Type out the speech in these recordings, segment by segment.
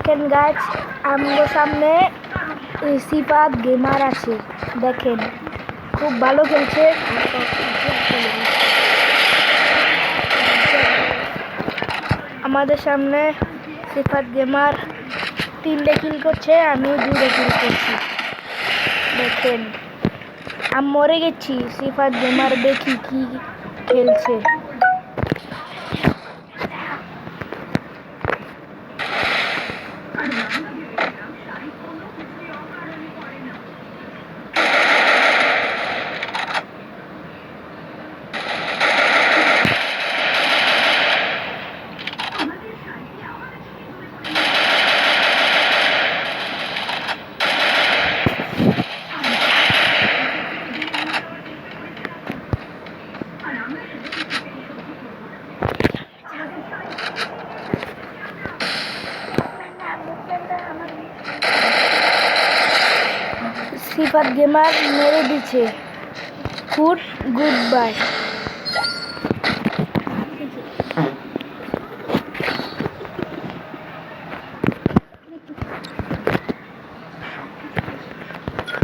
দেখেন গাইস, আমার সামনে সিফাত গেমার আছে। দেখেন খুব ভালো খেলছে। আমাদের সামনে সিফাত গেমার 3টে কিল করছে, আমি 2টে কিল করছি। দেখেন আমি মরে গেছি। সিফাত গেমার দেখি কি খেলছে। সিফাত গেমার মেরে দিচ্ছে। Good bye.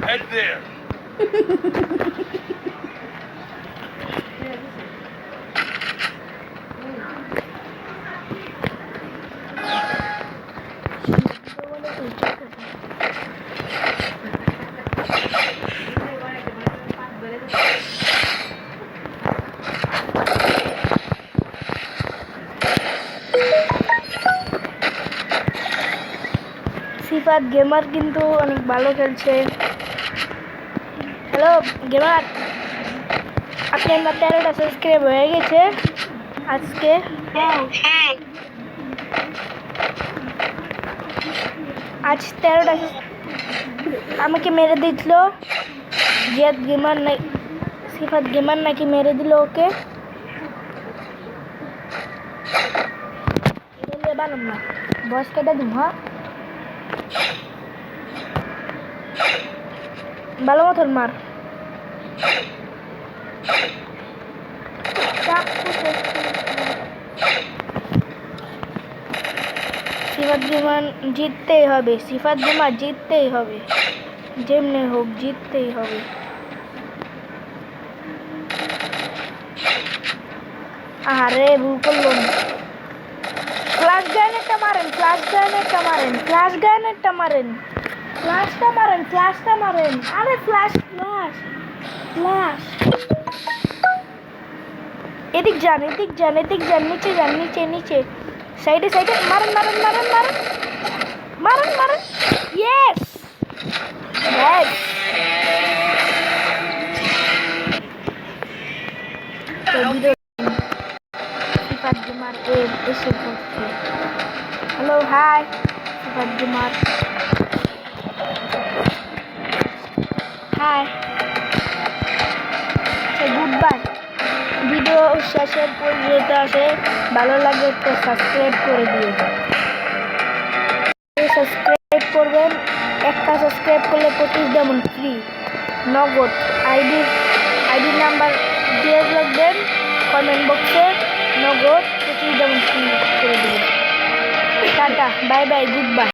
Head there. Sifat gamer কিন্তু অনেক ভালো খেলছে। হ্যালো গেমার, আপনার 13টা সাবস্ক্রাইব হয়ে গেছে আজকে। আজ 13টা আমাকে মেরে দিছিল জিয়াদ গেমার, না সিফাত গেমার নাকি মেরে দিল ওকে। এটা নিয়ে বানাম না, বয়স কেটে দিম। হ্যাঁ, ভালো মতন মার। সিফাত গেমার জিততেই হবে, সিফাত গেমার জিততেই হবে, যেমনি হোক জিততেই হবে। আরে ভুল করলাম। ফ্লাশ গ্রেনেডটা মারেন, ফ্লাশ গ্রেনেডটা মারেন, ফ্লাশ গ্রেনেডটা মারেন, ফ্লাশটা মারেন, ফ্লাশটা মারেন। আরে ফ্লাশ ফ্লাশ ফ্লাশ। এদিক যান, এদিক যান, এদিক যান, নিচে যান, নিচে নিচে, সাইডে সাইডে মারেন মারেন মারেন মারেন মারেন মারেন। Yes yes. সিফাত গেমার এসে পড়ছে। Hello hi Sifat gamer, hi. Good bye. Video শেষের পর্যন্ত আসে, ভালো লাগে একটা সাবস্ক্রাইব করে দিও। সাবস্ক্রাইব করবেন, একটা সাবস্ক্রাইব করলে 25 ডায়মন্ড ফ্রি নগদ। আইডি নাম্বার দিয়ে রাখবেন কমেন্ট বক্সে, নগদ 25 ডায়মন্ড ফ্রি করে দেবেন। Tata bye bye, good bye.